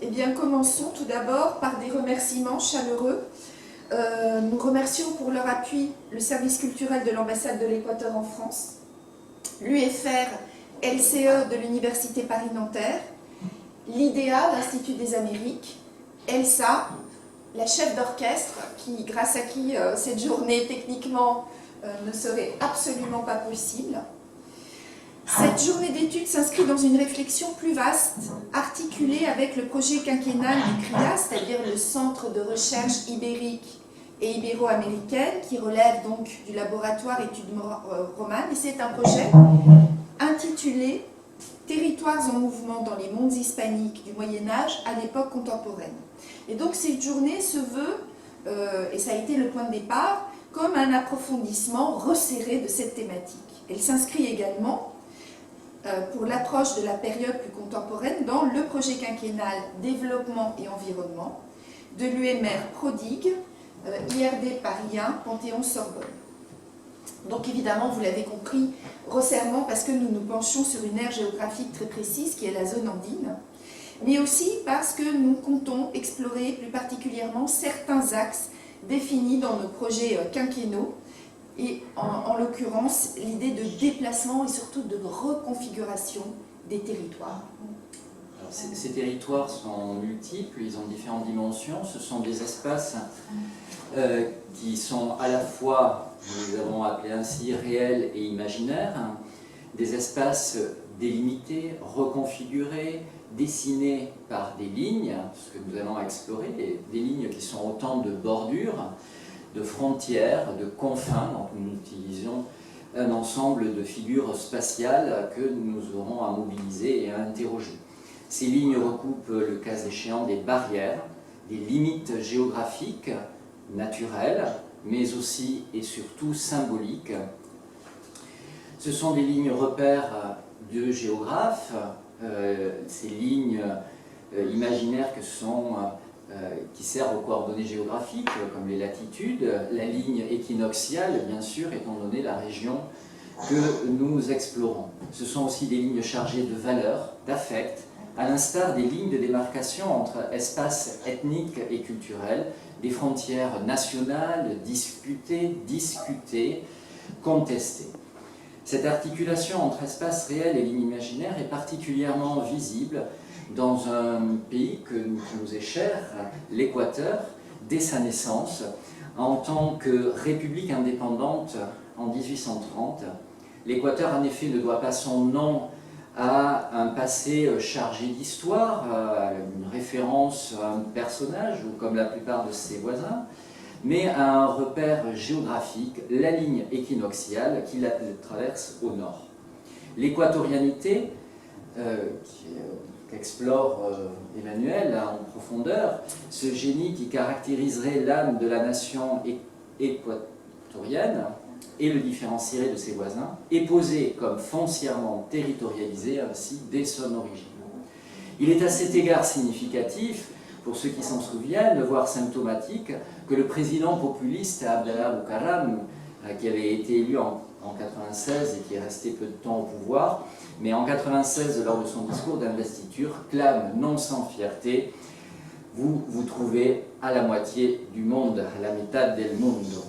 Eh bien, commençons tout d'abord par des remerciements chaleureux. Nous remercions pour leur appui le service culturel de l'ambassade de l'Équateur en France, l'UFR LCE de l'Université Paris-Nanterre, l'IDEA, l'Institut des Amériques, ELSA, la chef d'orchestre, grâce à qui cette journée techniquement ne serait absolument pas possible. Cette journée d'études s'inscrit dans une réflexion plus vaste, articulée avec le projet quinquennal du CRIA, c'est-à-dire le Centre de recherche ibérique et ibéro-américaine, qui relève donc du laboratoire études romanes. Et c'est un projet intitulé « Territoires en mouvement dans les mondes hispaniques du Moyen-Âge à l'époque contemporaine ». Et donc cette journée se veut, et ça a été le point de départ, comme un approfondissement resserré de cette thématique. Elle s'inscrit également pour l'approche de la période plus contemporaine dans le projet quinquennal Développement et Environnement de l'UMR Prodigue, IRD Paris 1, Panthéon-Sorbonne. Donc évidemment, vous l'avez compris, resserrement parce que nous nous penchons sur une aire géographique très précise qui est la zone andine, mais aussi parce que nous comptons explorer plus particulièrement certains axes définis dans nos projets quinquennaux, et en l'occurrence l'idée de déplacement et surtout de reconfiguration des territoires. Alors, ces territoires sont multiples, ils ont différentes dimensions, ce sont des espaces qui sont à la fois, nous les avons appelés ainsi, réels et imaginaires, des espaces délimités, reconfigurés, dessinés par des lignes, ce que nous allons explorer, des lignes qui sont autant de bordures, de frontières, de confins. Donc nous utilisons un ensemble de figures spatiales que nous aurons à mobiliser et à interroger. Ces lignes recoupent, le cas échéant, des barrières, des limites géographiques, naturelles, mais aussi et surtout symboliques. Ce sont des lignes repères de géographes, ces lignes imaginaires qui servent aux coordonnées géographiques, comme les latitudes, la ligne équinoxiale, bien sûr, étant donné la région que nous explorons. Ce sont aussi des lignes chargées de valeurs, d'affects, à l'instar des lignes de démarcation entre espaces ethniques et culturels, des frontières nationales discutées, contestées. Cette articulation entre espace réel et ligne imaginaire est particulièrement visible dans un pays qui nous est cher, l'Équateur, dès sa naissance, en tant que république indépendante en 1830. L'Équateur, en effet, ne doit pas son nom à un passé chargé d'histoire, à une référence à un personnage, ou comme la plupart de ses voisins, mais à un repère géographique, la ligne équinoxiale qui la traverse au nord. L'équatorianité, qu'explore Emmanuel en profondeur, ce génie qui caractériserait l'âme de la nation équatorienne et le différencierait de ses voisins, est posé comme foncièrement territorialisé ainsi dès son origine. Il est à cet égard significatif, pour ceux qui s'en souviennent, voire symptomatique, que le président populiste Abdallah Boukaram, qui avait été élu en 1996 et qui est resté peu de temps au pouvoir, mais en 1996, lors de son discours d'investiture, clame non sans fierté « Vous vous trouvez à la moitié du monde, à la mitad del mundo ».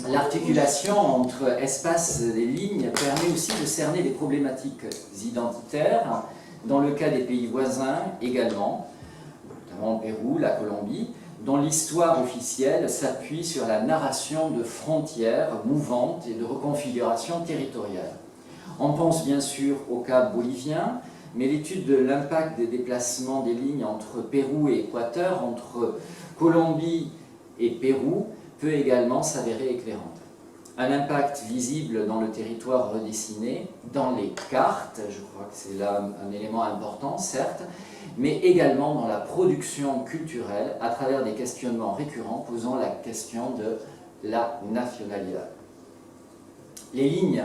L'articulation entre espaces et lignes permet aussi de cerner des problématiques identitaires, dans le cas des pays voisins également, notamment le Pérou, la Colombie, dont l'histoire officielle s'appuie sur la narration de frontières mouvantes et de reconfiguration territoriale. On pense bien sûr au cas bolivien, mais l'étude de l'impact des déplacements des lignes entre Pérou et Équateur, entre Colombie et Pérou, peut également s'avérer éclairante. Un impact visible dans le territoire redessiné, dans les cartes, je crois que c'est là un élément important, certes, mais également dans la production culturelle à travers des questionnements récurrents posant la question de la nationalidad. Les lignes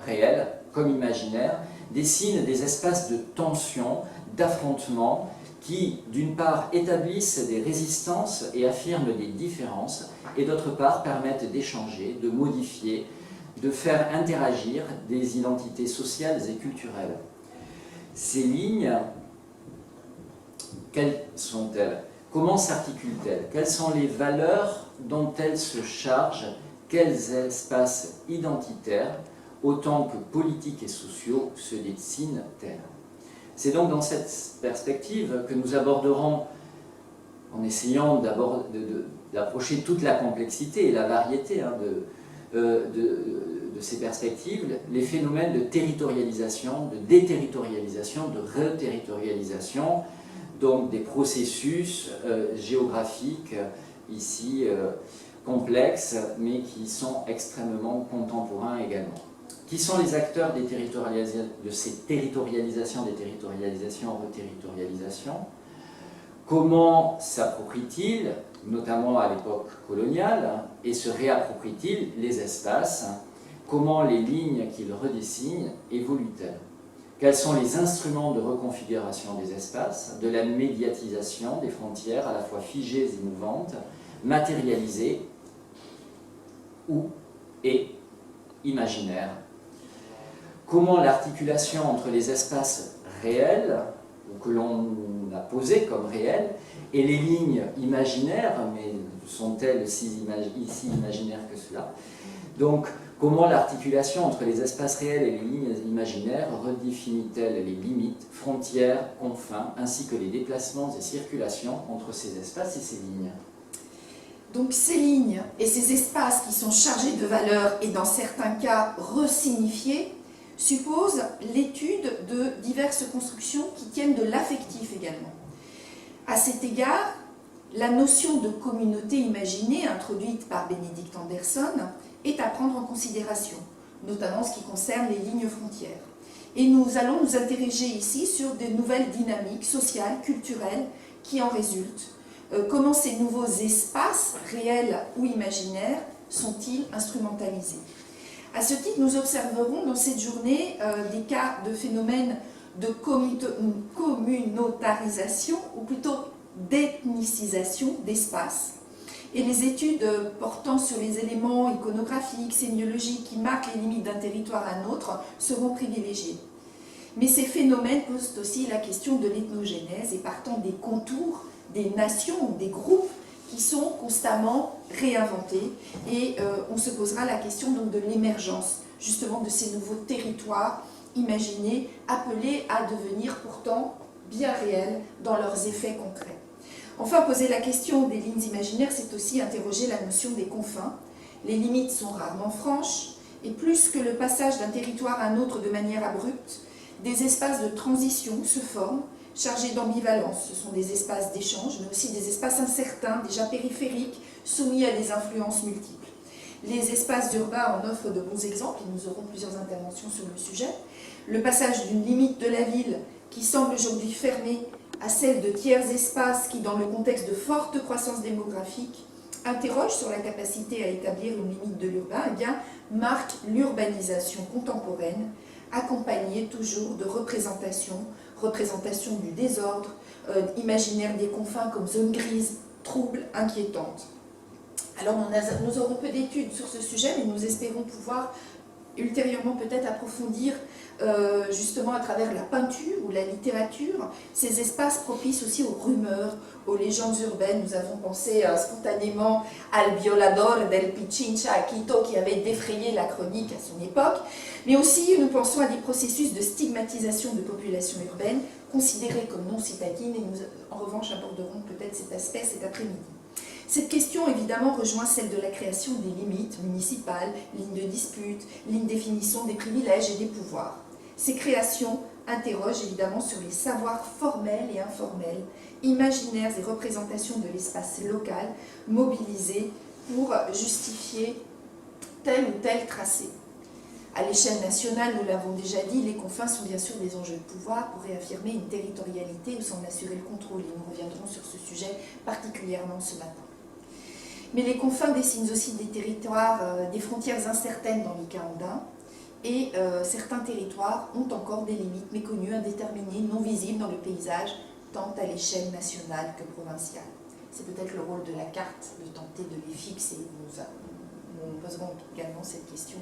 réelles, comme imaginaires, dessinent des espaces de tension, d'affrontement, qui, d'une part, établissent des résistances et affirment des différences, et d'autre part, permettent d'échanger, de modifier, de faire interagir des identités sociales et culturelles. Ces lignes Quelles sont-elles? Comment s'articulent-elles? Quelles sont les valeurs dont elles se chargent? Quels espaces identitaires, autant que politiques et sociaux, se dessinent-elles? C'est donc dans cette perspective que nous aborderons, en essayant d'approcher toute la complexité et la variété de ces perspectives, les phénomènes de territorialisation, de déterritorialisation, de reterritorialisation, donc des processus géographiques ici complexes, mais qui sont extrêmement contemporains également. Qui sont les acteurs de ces territorialisations, déterritorialisations, reterritorialisations? Comment s'approprient-ils, notamment à l'époque coloniale, et se réapproprient-ils les espaces? Comment les lignes qu'ils redessinent évoluent-elles? Quels sont les instruments de reconfiguration des espaces, de la médiatisation des frontières à la fois figées et mouvantes, matérialisées et imaginaires? Comment l'articulation entre les espaces réels, ou que l'on a posés comme réels, et les lignes imaginaires, mais sont-elles ici imaginaires que cela? Donc, comment l'articulation entre les espaces réels et les lignes imaginaires redéfinit-elle les limites, frontières, confins, ainsi que les déplacements et circulations entre ces espaces et ces lignes? Donc ces lignes et ces espaces qui sont chargés de valeurs et dans certains cas resignifiés supposent l'étude de diverses constructions qui tiennent de l'affectif également. À cet égard, la notion de communauté imaginée introduite par Benedict Anderson est à prendre en considération, notamment en ce qui concerne les lignes frontières. Et nous allons nous interroger ici sur de nouvelles dynamiques sociales, culturelles qui en résultent. Comment ces nouveaux espaces, réels ou imaginaires, sont-ils instrumentalisés? À ce titre, nous observerons dans cette journée des cas de phénomènes de communautarisation, ou plutôt d'ethnicisation d'espaces. Et les études portant sur les éléments iconographiques, sémiologiques qui marquent les limites d'un territoire à un autre seront privilégiées. Mais ces phénomènes posent aussi la question de l'ethnogénèse et partant des contours des nations ou des groupes qui sont constamment réinventés. Et on se posera la question donc de l'émergence justement de ces nouveaux territoires imaginés, appelés à devenir pourtant bien réels dans leurs effets concrets. Enfin, poser la question des lignes imaginaires, c'est aussi interroger la notion des confins. Les limites sont rarement franches, et plus que le passage d'un territoire à un autre de manière abrupte, des espaces de transition se forment, chargés d'ambivalence. Ce sont des espaces d'échange, mais aussi des espaces incertains, déjà périphériques, soumis à des influences multiples. Les espaces urbains en offrent de bons exemples, et nous aurons plusieurs interventions sur le sujet. Le passage d'une limite de la ville, qui semble aujourd'hui fermée, à celle de tiers espaces qui, dans le contexte de forte croissance démographique, interroge sur la capacité à établir une limite de l'urbain, eh bien, marque l'urbanisation contemporaine, accompagnée toujours de représentation du désordre, imaginaire des confins comme zone grise, trouble, inquiétante. Alors nous aurons peu d'études sur ce sujet, mais nous espérons pouvoir ultérieurement peut-être approfondir justement à travers la peinture ou la littérature ces espaces propices aussi aux rumeurs, aux légendes urbaines. Nous avons pensé spontanément al violador del Pichincha à Quito qui avait défrayé la chronique à son époque, mais aussi nous pensons à des processus de stigmatisation de populations urbaines considérées comme non citadines, et nous en revanche aborderons peut-être cet aspect cet après-midi. Cette question, évidemment, rejoint celle de la création des limites municipales, lignes de dispute, lignes de définition des privilèges et des pouvoirs. Ces créations interrogent évidemment sur les savoirs formels et informels, imaginaires et représentations de l'espace local mobilisés pour justifier tel ou tel tracé. À l'échelle nationale, nous l'avons déjà dit, les confins sont bien sûr des enjeux de pouvoir pour réaffirmer une territorialité ou s'en assurer le contrôle. Et nous reviendrons sur ce sujet particulièrement ce matin. Mais les confins dessinent aussi des territoires, des frontières incertaines dans les cas andins, et certains territoires ont encore des limites méconnues, indéterminées, non visibles dans le paysage, tant à l'échelle nationale que provinciale. C'est peut-être le rôle de la carte de tenter de les fixer. Nous poserons également cette question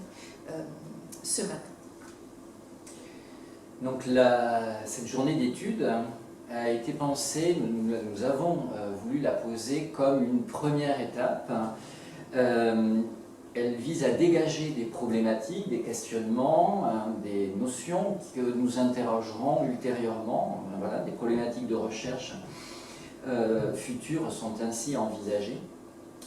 ce matin. Donc cette journée d'études a été pensée, nous avons voulu la poser comme une première étape. Elle vise à dégager des problématiques, des questionnements, des notions que nous interrogerons ultérieurement. Voilà, des problématiques de recherche futures sont ainsi envisagées.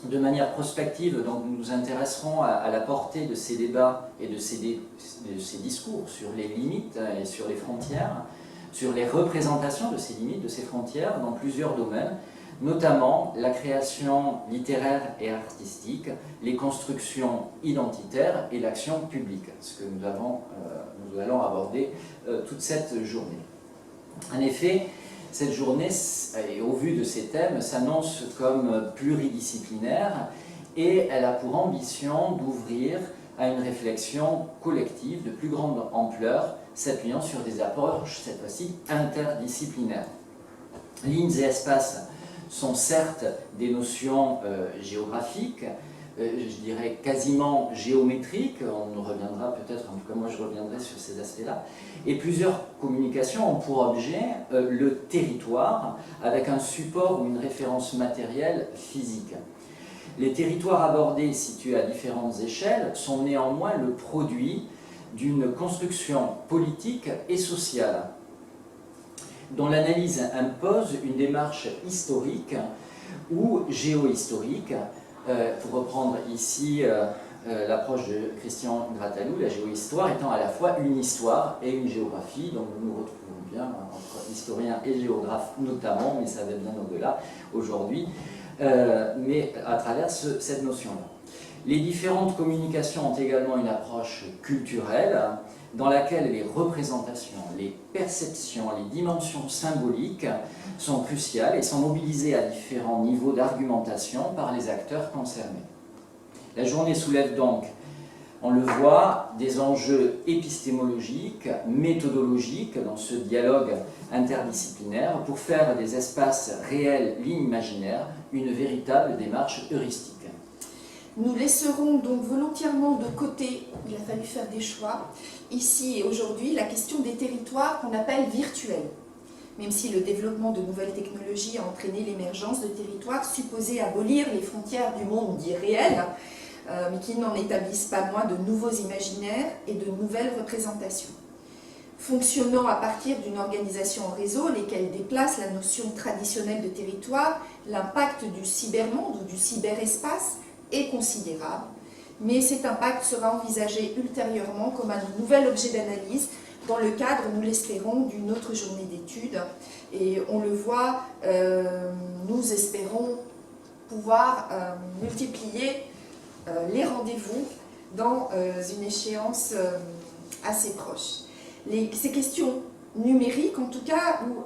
De manière prospective, donc, nous nous intéresserons à la portée de ces débats et de ces discours sur les limites et sur les frontières, sur les représentations de ces limites, de ces frontières, dans plusieurs domaines, notamment la création littéraire et artistique, les constructions identitaires et l'action publique, ce que nous allons aborder toute cette journée. En effet, cette journée, et au vu de ces thèmes, s'annonce comme pluridisciplinaire et elle a pour ambition d'ouvrir à une réflexion collective de plus grande ampleur, s'appuyant sur des approches, cette fois-ci, interdisciplinaires. Lignes et espaces sont certes des notions géographiques, je dirais quasiment géométriques, on reviendra peut-être, en tout cas moi je reviendrai sur ces aspects-là, et plusieurs communications ont pour objet le territoire avec un support ou une référence matérielle physique. Les territoires abordés, situés à différentes échelles, sont néanmoins le produit d'une construction politique et sociale, dont l'analyse impose une démarche historique ou géohistorique. Pour reprendre ici l'approche de Christian Grattalou, la géohistoire étant à la fois une histoire et une géographie, donc nous nous retrouvons bien entre historiens et géographes notamment, mais ça va bien au-delà aujourd'hui, mais à travers cette notion-là. Les différentes communications ont également une approche culturelle, dans laquelle les représentations, les perceptions, les dimensions symboliques sont cruciales et sont mobilisées à différents niveaux d'argumentation par les acteurs concernés. La journée soulève donc, on le voit, des enjeux épistémologiques, méthodologiques dans ce dialogue interdisciplinaire pour faire des espaces réels, lignes imaginaires, une véritable démarche heuristique. Nous laisserons donc volontairement de côté, il a fallu faire des choix, ici et aujourd'hui, la question des territoires qu'on appelle virtuels. Même si le développement de nouvelles technologies a entraîné l'émergence de territoires supposés abolir les frontières du monde dit réel, mais qui n'en établissent pas moins de nouveaux imaginaires et de nouvelles représentations. Fonctionnant à partir d'une organisation en réseau, lesquelles déplacent la notion traditionnelle de territoire, l'impact du cybermonde ou du cyberespace est considérable, mais cet impact sera envisagé ultérieurement comme un nouvel objet d'analyse dans le cadre, nous l'espérons, d'une autre journée d'études. Et on le voit, nous espérons pouvoir multiplier les rendez-vous dans une échéance assez proche. Ces questions numériques, en tout cas, ou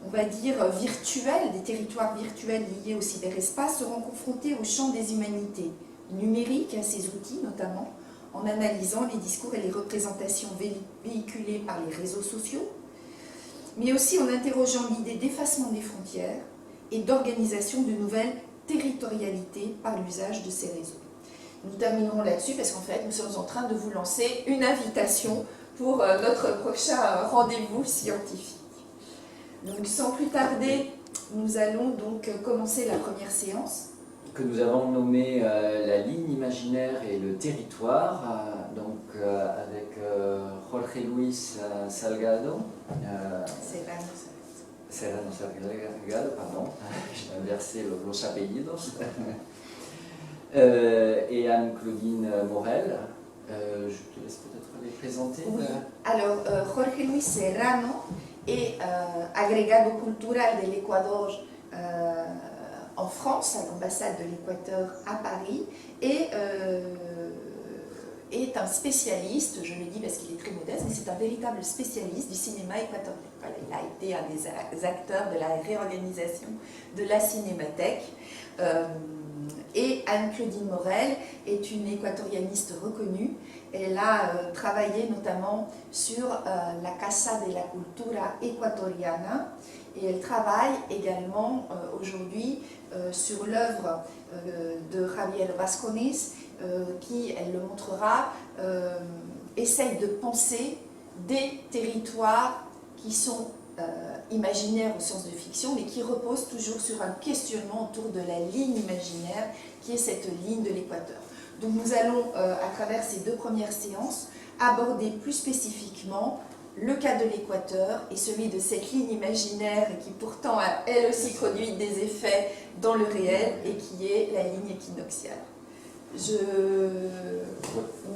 on va dire virtuelles, des territoires virtuels liés au cyberespace, seront confrontés au champ des humanités numériques, à ces outils notamment, en analysant les discours et les représentations véhiculées par les réseaux sociaux, mais aussi en interrogeant l'idée d'effacement des frontières et d'organisation de nouvelles territorialités par l'usage de ces réseaux. Nous terminerons là-dessus parce qu'en fait, nous sommes en train de vous lancer une invitation pour notre prochain rendez-vous scientifique. Donc, sans plus tarder, nous allons donc commencer la première séance. Que nous avons nommé la ligne imaginaire et le territoire, avec Jorge Luis Salgado. Serrano Salgado, pardon, j'ai inversé los apellidos. Et Anne-Claudine Morel. Je te laisse peut-être les présenter. Oui. Alors, Jorge Luis Serrano est agregado cultural de l'Équateur en France, à l'ambassade de l'Équateur à Paris, et est un spécialiste, je le dis parce qu'il est très modeste, mais c'est un véritable spécialiste du cinéma équatorien. Voilà, il a été un des acteurs de la réorganisation de la Cinémathèque. Et Anne-Claudine Morel est une équatorianiste reconnue. Elle a travaillé notamment sur la Casa de la Cultura Ecuatoriana et elle travaille également aujourd'hui sur l'œuvre de Javier Vascones qui, elle le montrera, essaye de penser des territoires qui sont imaginaire au sens de fiction, mais qui repose toujours sur un questionnement autour de la ligne imaginaire, qui est cette ligne de l'équateur. Donc nous allons, à travers ces 2 premières séances, aborder plus spécifiquement le cas de l'équateur et celui de cette ligne imaginaire qui pourtant a elle aussi produit des effets dans le réel et qui est la ligne équinoxiale. Nous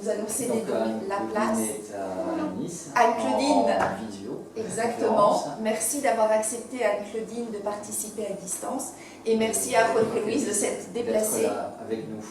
allons céder donc la place à Nice, Anne-Claudine. en visio. Exactement. Merci d'avoir accepté, Anne-Claudine, de participer à distance. Et merci à Jorge Luis de s'être déplacé. D'être là avec nous.